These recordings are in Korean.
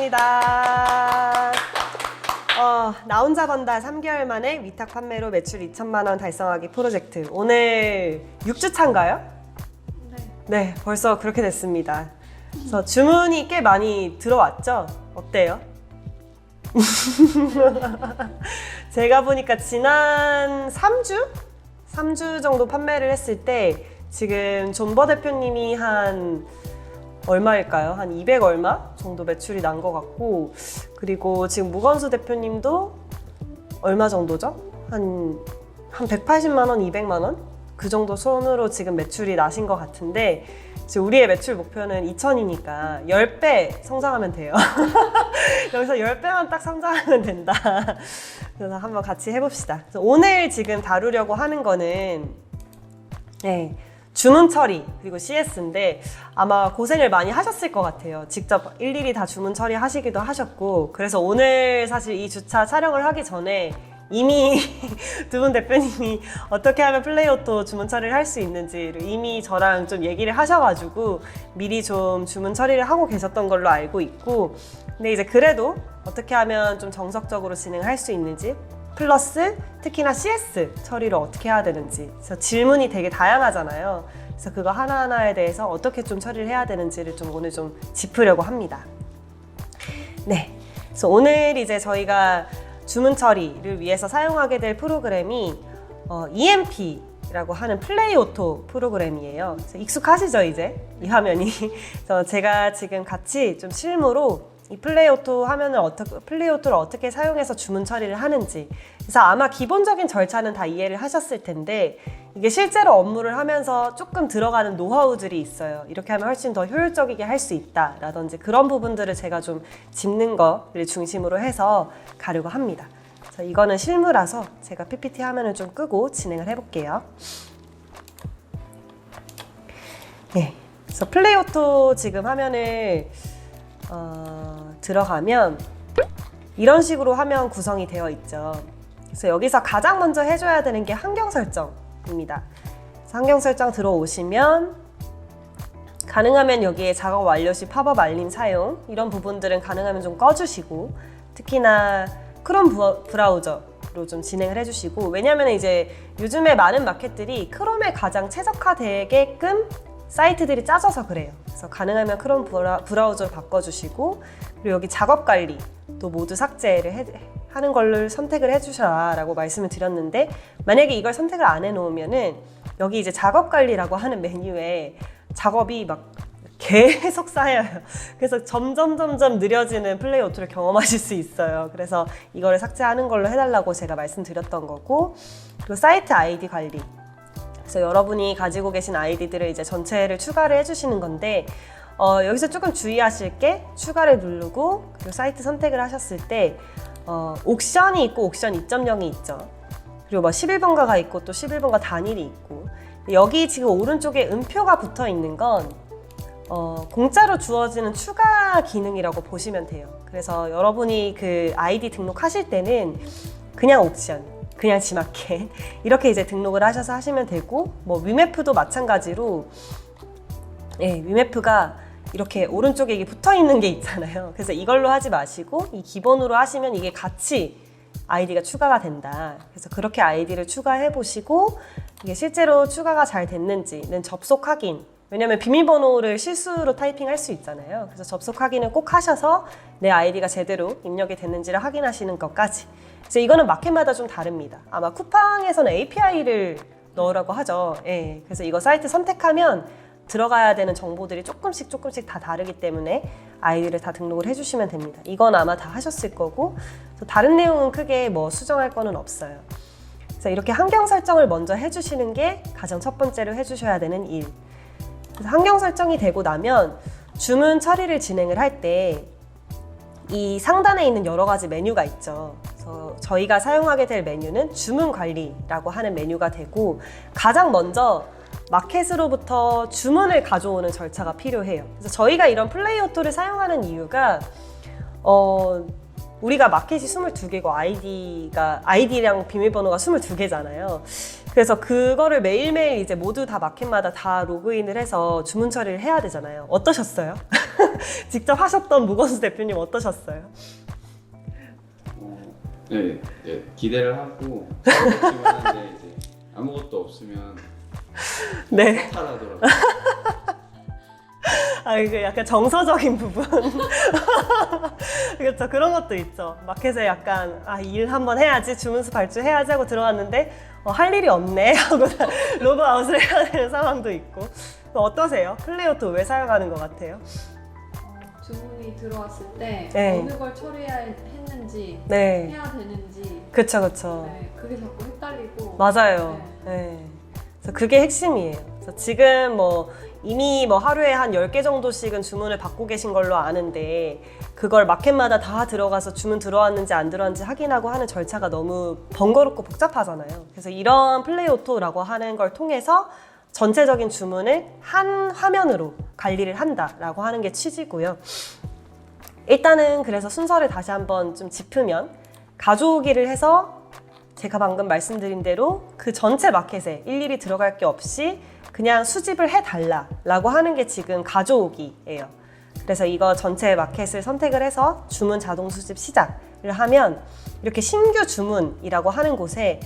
축하드립니다. 나 혼자 번다 3개월 만에 위탁 판매로 매출 2천만 원 달성하기 프로젝트. 오늘 6주 차인가요? 네, 벌써 그렇게 됐습니다. 그래서 주문이 꽤 많이 들어왔죠? 어때요? 제가 보니까 지난 3주 정도 판매를 했을 때 지금 존버 대표님이 한 얼마일까요? 한 200 얼마 정도 매출이 난 것 같고, 그리고 지금 무건수 대표님도 얼마 정도죠? 한 180만 원, 200만 원? 그 정도 선으로 지금 매출이 나신 것 같은데, 지금 우리의 매출 목표는 2천이니까 10배 성장하면 돼요. 여기서 10배만 딱 성장하면 된다. 그래서 한번 같이 해봅시다. 그래서 오늘 지금 다루려고 하는 거는 주문 처리 그리고 CS인데 아마 고생을 많이 하셨을 것 같아요. 직접 일일이 다 주문 처리하시기도 하셨고, 그래서 오늘 사실 이 주차 촬영을 하기 전에 이미 두 분 대표님이 어떻게 하면 플레이오토 주문 처리를 할 수 있는지를 이미 저랑 좀 얘기를 하셔가지고 미리 좀 주문 처리를 하고 계셨던 걸로 알고 있고, 근데 이제 그래도 어떻게 하면 좀 정석적으로 진행할 수 있는지, 플러스 특히나 CS 처리를 어떻게 해야 되는지, 그래서 질문이 되게 다양하잖아요. 그래서 그거 하나하나에 대해서 어떻게 좀 처리를 해야 되는지를 좀 오늘 좀 짚으려고 합니다. 네, 그래서 오늘 이제 저희가 주문 처리를 위해서 사용하게 될 프로그램이 EMP라고 하는 플레이오토 프로그램이에요. 익숙하시죠, 이제 이 화면이? 그래서 제가 지금 같이 좀 실무로 이 플레이오토를 어떻게 사용해서 주문 처리를 하는지, 그래서 아마 기본적인 절차는 다 이해를 하셨을 텐데 이게 실제로 업무를 하면서 조금 들어가는 노하우들이 있어요. 이렇게 하면 훨씬 더 효율적이게 할 수 있다 라든지 그런 부분들을 제가 좀 짚는 거를 중심으로 해서 가려고 합니다. 그래서 이거는 실무라서 제가 PPT 화면을 좀 끄고 진행을 해볼게요. 네, 그래서 플레이오토 지금 화면을 들어가면 이런 식으로 화면 구성이 되어 있죠. 그래서 여기서 가장 먼저 해줘야 되는 게 환경 설정입니다. 그래서 환경 설정 들어오시면 가능하면 여기에 작업 완료 시 팝업 알림 사용, 이런 부분들은 가능하면 좀 꺼주시고, 특히나 크롬 브라우저로 좀 진행을 해주시고, 왜냐하면 이제 요즘에 많은 마켓들이 크롬에 가장 최적화되게끔 사이트들이 짜져서 그래요. 그래서 가능하면 크롬 브라우저로 바꿔주시고, 그리고 여기 작업 관리도 모두 삭제를 하는 걸로 선택을 해주셔라 라고 말씀을 드렸는데, 만약에 이걸 선택을 안 해놓으면은 여기 이제 작업 관리라고 하는 메뉴에 작업이 막 계속 쌓여요. 그래서 점점 느려지는 플레이오토를 경험하실 수 있어요. 그래서 이거를 삭제하는 걸로 해달라고 제가 말씀드렸던 거고, 그리고 사이트 아이디 관리, 그래서 여러분이 가지고 계신 아이디들을 이제 전체를 추가를 해주시는 건데, 여기서 조금 주의하실 게, 추가를 누르고 그리고 사이트 선택을 하셨을 때 옥션이 있고 옥션 2.0이 있죠. 그리고 뭐 11번가가 있고 또 11번가 단일이 있고, 여기 지금 오른쪽에 음표가 붙어 있는 건 공짜로 주어지는 추가 기능이라고 보시면 돼요. 그래서 여러분이 그 아이디 등록하실 때는 그냥 옥션, 그냥 지마켓 이렇게 이제 등록을 하셔서 하시면 되고, 뭐 위맵프도 마찬가지로 위맵프가 이렇게 오른쪽에 이게 붙어 있는 게 있잖아요. 그래서 이걸로 하지 마시고 이 기본으로 하시면 이게 같이 아이디가 추가가 된다. 그래서 그렇게 아이디를 추가해 보시고, 이게 실제로 추가가 잘 됐는지는 접속 확인, 왜냐면 비밀번호를 실수로 타이핑할 수 있잖아요. 그래서 접속 확인을 꼭 하셔서 내 아이디가 제대로 입력이 됐는지를 확인하시는 것까지. 그래서 이거는 마켓마다 좀 다릅니다. 아마 쿠팡에서는 API를 넣으라고 하죠. 그래서 이거 사이트 선택하면 들어가야 되는 정보들이 조금씩 다 다르기 때문에 아이디를 다 등록을 해주시면 됩니다. 이건 아마 다 하셨을 거고, 다른 내용은 크게 뭐 수정할 거는 없어요. 그래서 이렇게 환경 설정을 먼저 해주시는 게 가장 첫 번째로 해주셔야 되는 일. 그래서 환경 설정이 되고 나면 주문 처리를 진행을 할 때 이 상단에 있는 여러 가지 메뉴가 있죠. 그래서 저희가 사용하게 될 메뉴는 주문 관리라고 하는 메뉴가 되고, 가장 먼저 마켓으로부터 주문을 가져오는 절차가 필요해요. 그래서 저희가 이런 플레이오토를 사용하는 이유가 우리가 마켓이 22개고 아이디랑 비밀번호가 22개잖아요. 그래서 그거를 매일매일 이제 모두 다 마켓마다 다 로그인을 해서 주문 처리를 해야 되잖아요. 어떠셨어요? 직접 하셨던 무건수 대표님 어떠셨어요? 네, 기대를 하고 하는데 이제 아무것도 없으면 네. 허탈하더라고요. 이게 약간 정서적인 부분. 그렇죠. 그런 것도 있죠. 마켓에 약간 일 한번 해야지, 주문수 발주해야지 하고 들어왔는데 할 일이 없네 하고 로그아웃을 해야 되는 상황도 있고. 어떠세요? 플레이오토 왜 사용하는 것 같아요? 주문이 들어왔을 때 네. 어느 걸 처리해야 했는지 네. 해야 되는지 그쵸, 그쵸. 네, 그게 자꾸 헷갈리고 맞아요. 네. 그래서 그게 핵심이에요. 그래서 지금 이미 하루에 한 10개 정도씩은 주문을 받고 계신 걸로 아는데 그걸 마켓마다 다 들어가서 주문 들어왔는지 안 들어왔는지 확인하고 하는 절차가 너무 번거롭고 복잡하잖아요. 그래서 이런 플레이오토라고 하는 걸 통해서 전체적인 주문을 한 화면으로 관리를 한다라고 하는 게 취지고요. 일단은 그래서 순서를 다시 한번 좀 짚으면 가져오기를 해서 제가 방금 말씀드린 대로 그 전체 마켓에 일일이 들어갈 게 없이 그냥 수집을 해달라고 하는 게 지금 가져오기예요. 그래서 이거 전체 마켓을 선택을 해서 주문 자동 수집 시작을 하면 이렇게 신규 주문이라고 하는 곳에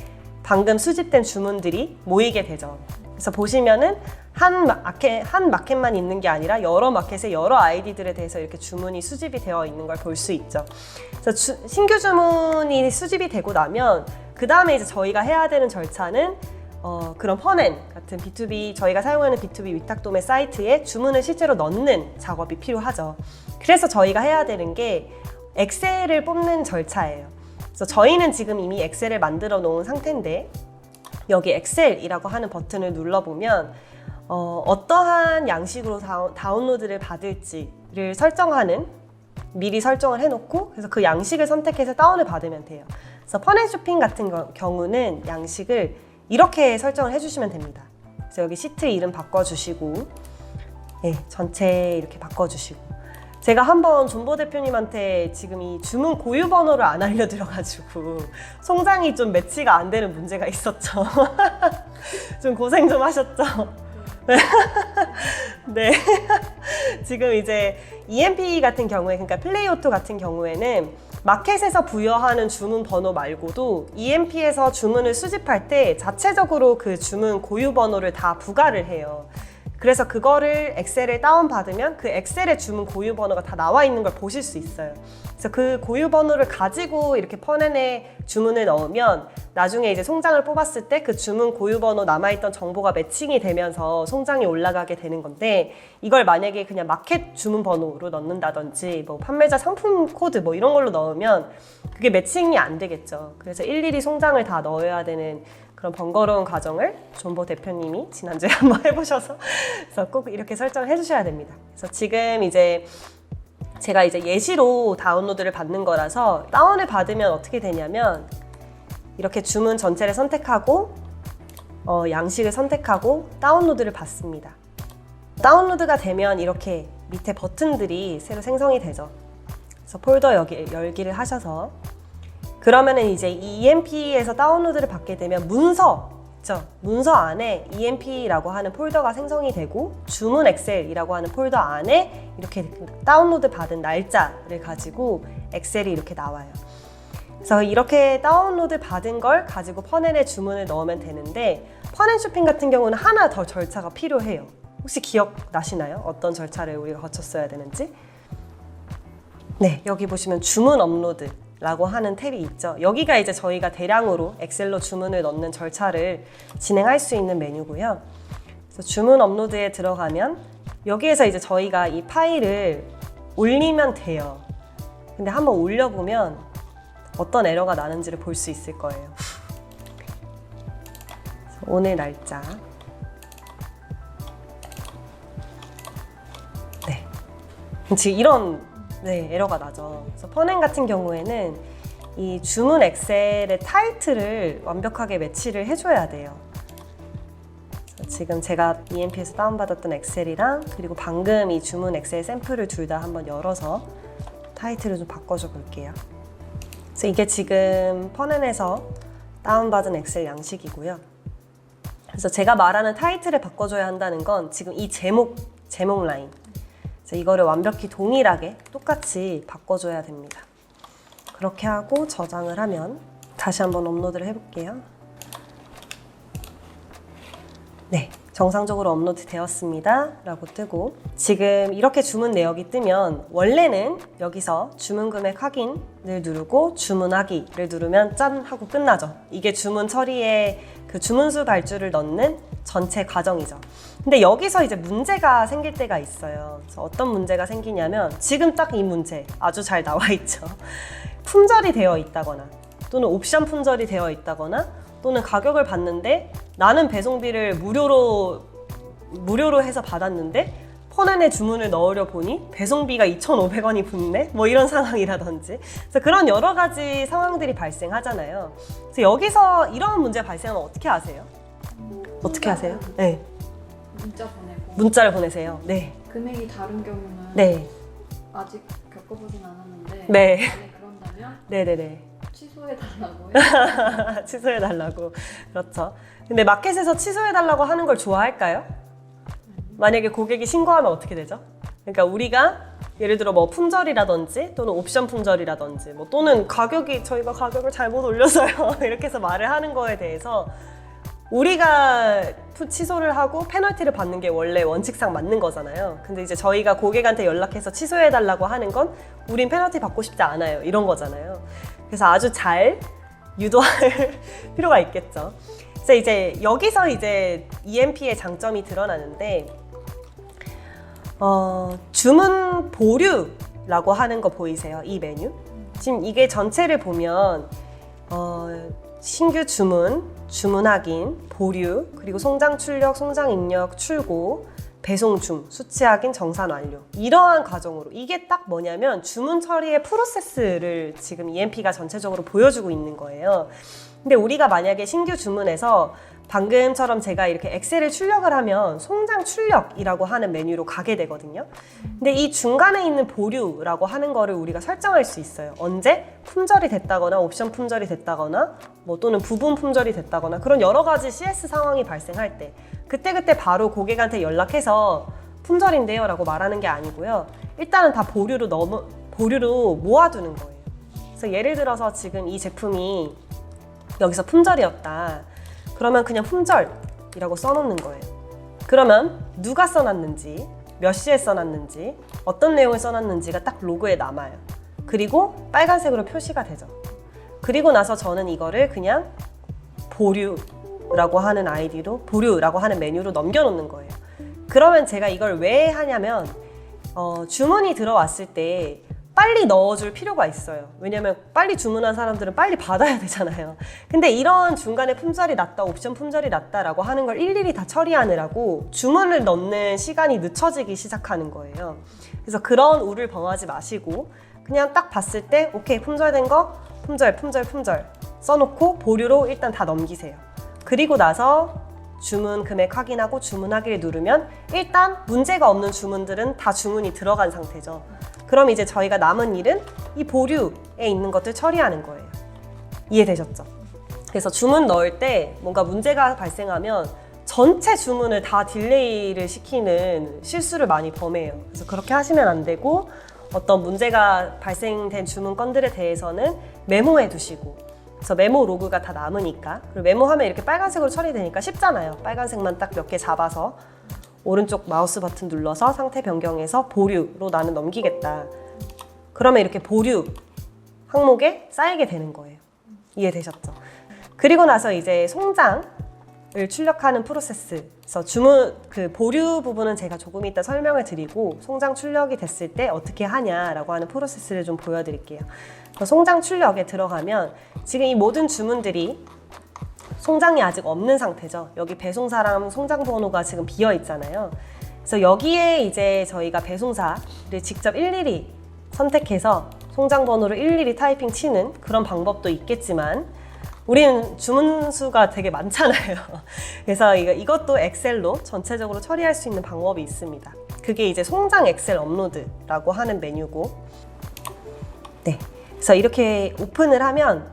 방금 수집된 주문들이 모이게 되죠. 그래서 보시면은 한 마켓만 있는 게 아니라 여러 마켓의 여러 아이디들에 대해서 이렇게 주문이 수집이 되어 있는 걸 볼 수 있죠. 그래서 신규 주문이 수집이 되고 나면 그 다음에 이제 저희가 해야 되는 절차는 그런 펀엔 같은 B2B 저희가 사용하는 B2B 위탁도매 사이트에 주문을 실제로 넣는 작업이 필요하죠. 그래서 저희가 해야 되는 게 엑셀을 뽑는 절차예요. 그래서 저희는 지금 이미 엑셀을 만들어 놓은 상태인데 여기 엑셀이라고 하는 버튼을 눌러보면 어떠한 양식으로 다운로드를 받을지를 미리 설정을 해놓고 그래서 그 양식을 선택해서 다운을 받으면 돼요. 그래서 펀앤쇼핑 같은 경우는 양식을 이렇게 설정을 해주시면 됩니다. 그래서 여기 시트 이름 바꿔주시고 전체 이렇게 바꿔주시고 제가 한번 존보 대표님한테 지금 이 주문 고유 번호를 안 알려드려가지고 송장이 좀 매치가 안 되는 문제가 있었죠. 좀 고생 좀 하셨죠? 네. 지금 이제 EMP 같은 경우에, 그러니까 플레이오토 같은 경우에는 마켓에서 부여하는 주문 번호 말고도 EMP에서 주문을 수집할 때 자체적으로 그 주문 고유 번호를 다 부과를 해요. 그래서 그거를 엑셀에 다운받으면 그 엑셀에 주문 고유 번호가 다 나와 있는 걸 보실 수 있어요. 그래서 그 고유 번호를 가지고 이렇게 펀앤에 주문을 넣으면 나중에 이제 송장을 뽑았을 때 그 주문 고유 번호 남아있던 정보가 매칭이 되면서 송장이 올라가게 되는 건데 이걸 만약에 그냥 마켓 주문 번호로 넣는다든지 판매자 상품 코드 이런 걸로 넣으면 그게 매칭이 안 되겠죠. 그래서 일일이 송장을 다 넣어야 되는 그런 번거로운 과정을 존보 대표님이 지난주에 한번 해보셔서 그래서 꼭 이렇게 설정을 해주셔야 됩니다. 그래서 지금 이제 제가 이제 예시로 다운로드를 받는 거라서 다운을 받으면 어떻게 되냐면 이렇게 주문 전체를 선택하고 양식을 선택하고 다운로드를 받습니다. 다운로드가 되면 이렇게 밑에 버튼들이 새로 생성이 되죠. 그래서 폴더 열기를 하셔서 그러면은 이제 이 EMP에서 다운로드를 받게 되면 문서 있죠? 문서 안에 EMP라고 하는 폴더가 생성이 되고 주문 엑셀이라고 하는 폴더 안에 이렇게 다운로드 받은 날짜를 가지고 엑셀이 이렇게 나와요. 그래서 이렇게 다운로드 받은 걸 가지고 펀앤에 주문을 넣으면 되는데 펀앤쇼핑 같은 경우는 하나 더 절차가 필요해요. 혹시 기억나시나요? 어떤 절차를 우리가 거쳤어야 되는지? 네, 여기 보시면 주문 업로드 라고 하는 탭이 있죠. 여기가 이제 저희가 대량으로 엑셀로 주문을 넣는 절차를 진행할 수 있는 메뉴고요. 그래서 주문 업로드에 들어가면 여기에서 이제 저희가 이 파일을 올리면 돼요. 근데 한번 올려보면 어떤 에러가 나는지를 볼 수 있을 거예요. 오늘 날짜. 네. 지금 이런 에러가 나죠. 그래서 펀앤 같은 경우에는 이 주문 엑셀의 타이틀을 완벽하게 매치를 해줘야 돼요. 지금 제가 EMP에서 다운받았던 엑셀이랑 그리고 방금 이 주문 엑셀 샘플을 둘 다 한번 열어서 타이틀을 좀 바꿔줘 볼게요. 그래서 이게 지금 펀앤에서 다운받은 엑셀 양식이고요. 그래서 제가 말하는 타이틀을 바꿔줘야 한다는 건 지금 이 제목 라인. 그래서 이거를 완벽히 동일하게 똑같이 바꿔줘야 됩니다. 그렇게 하고 저장을 하면 다시 한번 업로드를 해볼게요. 네, 정상적으로 업로드 되었습니다 라고 뜨고, 지금 이렇게 주문 내역이 뜨면 원래는 여기서 주문 금액 확인을 누르고 주문하기를 누르면 짠 하고 끝나죠. 이게 주문 처리에 그 주문수 발주를 넣는 전체 과정이죠. 근데 여기서 이제 문제가 생길 때가 있어요. 그래서 어떤 문제가 생기냐면 지금 딱 이 문제 아주 잘 나와 있죠. 품절이 되어 있다거나 또는 옵션 품절이 되어 있다거나 또는 가격을 봤는데 나는 배송비를 무료로 해서 받았는데 펀앤에 주문을 넣으려 보니 배송비가 2,500원이 붙네? 뭐 이런 상황이라든지. 그래서 그런 여러 가지 상황들이 발생하잖아요. 그래서 여기서 이런 문제 발생하면 어떻게 하세요? 어떻게 하세요? 네. 문자 보내고 문자를 보내세요. 네. 금액이 다른 경우는 네. 아직 겪어보진 않았는데 네. 만약에 그런다면 네네네. 취소해달라고요? 취소해달라고. 그렇죠. 근데 마켓에서 취소해달라고 하는 걸 좋아할까요? 만약에 고객이 신고하면 어떻게 되죠? 그러니까 우리가 예를 들어 뭐 품절이라든지 또는 옵션 품절이라든지 뭐 또는 저희가 가격을 잘못 올려서요 이렇게 해서 말을 하는 거에 대해서 우리가 취소를 하고 페널티를 받는 게 원래 원칙상 맞는 거잖아요. 근데 이제 저희가 고객한테 연락해서 취소해달라고 하는 건 우린 페널티 받고 싶지 않아요 이런 거잖아요. 그래서 아주 잘 유도할 필요가 있겠죠. 그래서 이제 여기서 이제 EMP의 장점이 드러나는데, 주문 보류라고 하는 거 보이세요? 이 메뉴? 지금 이게 전체를 보면 신규 주문, 주문 확인, 보류, 그리고 송장 출력, 송장 입력, 출고, 배송 중, 수치 확인, 정산 완료. 이러한 과정으로 이게 딱 뭐냐면 주문 처리의 프로세스를 지금 EMP가 전체적으로 보여주고 있는 거예요. 근데 우리가 만약에 신규 주문에서 방금처럼 제가 이렇게 엑셀을 출력을 하면 송장 출력이라고 하는 메뉴로 가게 되거든요. 근데 이 중간에 있는 보류라고 하는 거를 우리가 설정할 수 있어요. 언제 품절이 됐다거나 옵션 품절이 됐다거나 뭐 또는 부분 품절이 됐다거나 그런 여러 가지 CS 상황이 발생할 때 그때 바로 고객한테 연락해서 품절인데요 라고 말하는 게 아니고요. 일단은 다 보류로 모아두는 거예요. 그래서 예를 들어서 지금 이 제품이 여기서 품절이었다. 그러면 그냥 품절이라고 써놓는 거예요. 그러면 누가 써놨는지, 몇 시에 써놨는지, 어떤 내용을 써놨는지가 딱 로그에 남아요. 그리고 빨간색으로 표시가 되죠. 그리고 나서 저는 이거를 그냥 보류라고 하는 아이디로, 보류라고 하는 메뉴로 넘겨놓는 거예요. 그러면 제가 이걸 왜 하냐면 주문이 들어왔을 때 빨리 넣어줄 필요가 있어요. 왜냐면 빨리 주문한 사람들은 빨리 받아야 되잖아요. 근데 이런 중간에 품절이 났다, 옵션 품절이 났다라고 하는 걸 일일이 다 처리하느라고 주문을 넣는 시간이 늦춰지기 시작하는 거예요. 그래서 그런 우를 범하지 마시고 그냥 딱 봤을 때 오케이 품절된 거 품절 써놓고 보류로 일단 다 넘기세요. 그리고 나서 주문 금액 확인하고 주문하기를 누르면 일단 문제가 없는 주문들은 다 주문이 들어간 상태죠. 그럼 이제 저희가 남은 일은 이 보류에 있는 것들 처리하는 거예요. 이해되셨죠? 그래서 주문 넣을 때 뭔가 문제가 발생하면 전체 주문을 다 딜레이를 시키는 실수를 많이 범해요. 그래서 그렇게 하시면 안 되고 어떤 문제가 발생된 주문 건들에 대해서는 메모해 두시고, 그래서 메모 로그가 다 남으니까, 그리고 메모하면 이렇게 빨간색으로 처리되니까 쉽잖아요. 빨간색만 딱 몇 개 잡아서 오른쪽 마우스 버튼 눌러서 상태 변경해서 보류로 나는 넘기겠다. 그러면 이렇게 보류 항목에 쌓이게 되는 거예요. 이해되셨죠? 그리고 나서 이제 송장을 출력하는 프로세스. 그래서 주문 보류 부분은 제가 조금 이따 설명을 드리고 송장 출력이 됐을 때 어떻게 하냐라고 하는 프로세스를 좀 보여드릴게요. 송장 출력에 들어가면 지금 이 모든 주문들이 송장이 아직 없는 상태죠. 여기 배송사랑 송장 번호가 지금 비어 있잖아요. 그래서 여기에 이제 저희가 배송사를 직접 일일이 선택해서 송장 번호를 일일이 타이핑 치는 그런 방법도 있겠지만 우리는 주문 수가 되게 많잖아요. 그래서 이것도 엑셀로 전체적으로 처리할 수 있는 방법이 있습니다. 그게 이제 송장 엑셀 업로드라고 하는 메뉴고, 네. 그래서 이렇게 오픈을 하면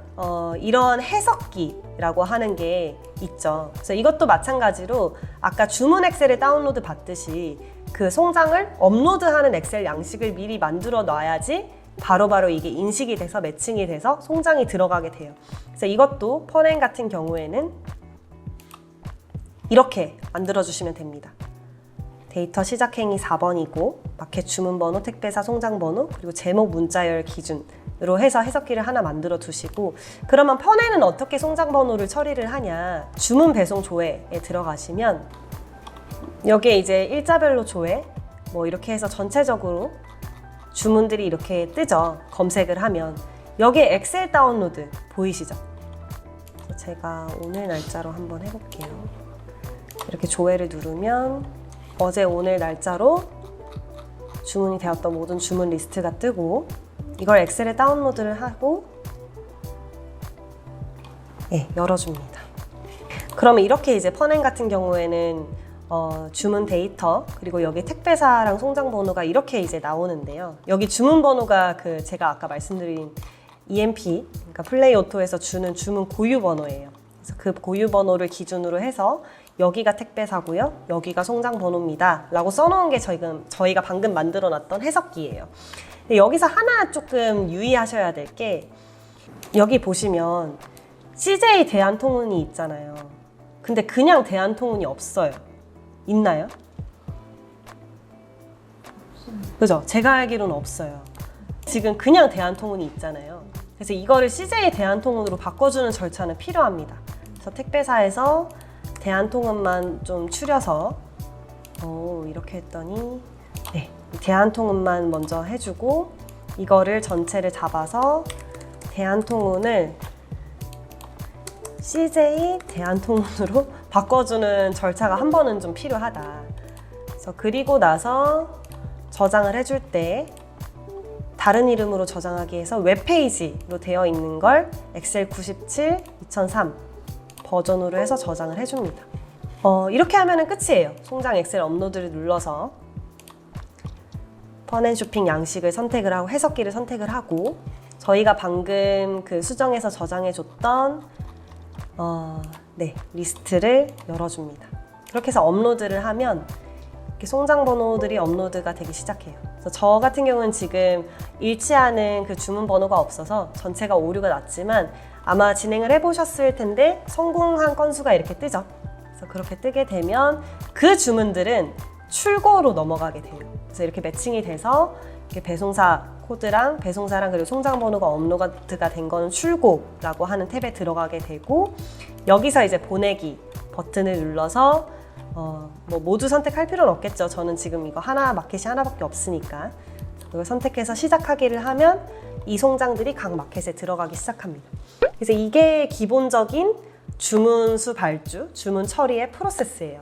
이런 해석기라고 하는 게 있죠. 그래서 이것도 마찬가지로 아까 주문 엑셀을 다운로드 받듯이 그 송장을 업로드하는 엑셀 양식을 미리 만들어 놔야지 바로바로 이게 인식이 돼서 매칭이 돼서 송장이 들어가게 돼요. 그래서 이것도 펀행 같은 경우에는 이렇게 만들어 주시면 됩니다. 데이터 시작행위 4번이고 마켓 주문번호, 택배사 송장번호, 그리고 제목 문자열 기준으로 해서 해석기를 하나 만들어 두시고, 그러면 펀에는 어떻게 송장번호를 처리를 하냐, 주문 배송 조회에 들어가시면 여기에 이제 일자별로 조회 뭐 이렇게 해서 전체적으로 주문들이 이렇게 뜨죠. 검색을 하면 여기에 엑셀 다운로드 보이시죠? 그래서 제가 오늘 날짜로 한번 해볼게요. 이렇게 조회를 누르면 어제 오늘 날짜로 주문이 되었던 모든 주문 리스트가 뜨고, 이걸 엑셀에 다운로드를 하고 열어줍니다. 그러면 이렇게 이제 펀행 같은 경우에는 주문 데이터, 그리고 여기 택배사랑 송장 번호가 이렇게 이제 나오는데요. 여기 주문 번호가 그 제가 아까 말씀드린 EMP, 그러니까 플레이 오토에서 주는 주문 고유 번호예요. 그래서 그 고유 번호를 기준으로 해서 여기가 택배사고요, 여기가 송장 번호입니다 라고 써놓은 게 저희가 방금 만들어 놨던 해석기예요. 근데 여기서 하나 조금 유의하셔야 될 게, 여기 보시면 CJ 대한통운이 있잖아요. 근데 그냥 대한통운이 없어요. 있나요? 그죠? 제가 알기로는 없어요. 지금 그냥 대한통운이 있잖아요. 그래서 이거를 CJ 대한통운으로 바꿔주는 절차는 필요합니다. 그래서 택배사에서 대한통운만 좀 추려서 이렇게 했더니 대한통운만 먼저 해주고, 이거를 전체를 잡아서 대한통운을 CJ 대한통운으로 바꿔주는 절차가 한 번은 좀 필요하다. 그래서 그리고 나서 저장을 해줄 때 다른 이름으로 저장하기 위해서 웹페이지로 되어 있는 걸 엑셀 97 2003 버전으로 해서 저장을 해줍니다. 이렇게 하면 끝이에요. 송장 엑셀 업로드를 눌러서 펀앤쇼핑 양식을 선택을 하고 해석기를 선택을 하고, 저희가 방금 그 수정해서 저장해줬던 리스트를 열어줍니다. 그렇게 해서 업로드를 하면 이렇게 송장 번호들이 업로드가 되기 시작해요. 그래서 저 같은 경우는 지금 일치하는 그 주문 번호가 없어서 전체가 오류가 났지만, 아마 진행을 해보셨을 텐데 성공한 건수가 이렇게 뜨죠. 그래서 그렇게 뜨게 되면 그 주문들은 출고로 넘어가게 돼요. 그래서 이렇게 매칭이 돼서 이렇게 배송사 코드랑 배송사랑 그리고 송장 번호가 업로드가 된 거는 출고라고 하는 탭에 들어가게 되고, 여기서 이제 보내기 버튼을 눌러서 뭐 모두 선택할 필요는 없겠죠. 저는 지금 이거 마켓이 하나밖에 없으니까 이걸 선택해서 시작하기를 하면 이 송장들이 각 마켓에 들어가기 시작합니다. 그래서 이게 기본적인 주문수 발주, 주문 처리의 프로세스예요.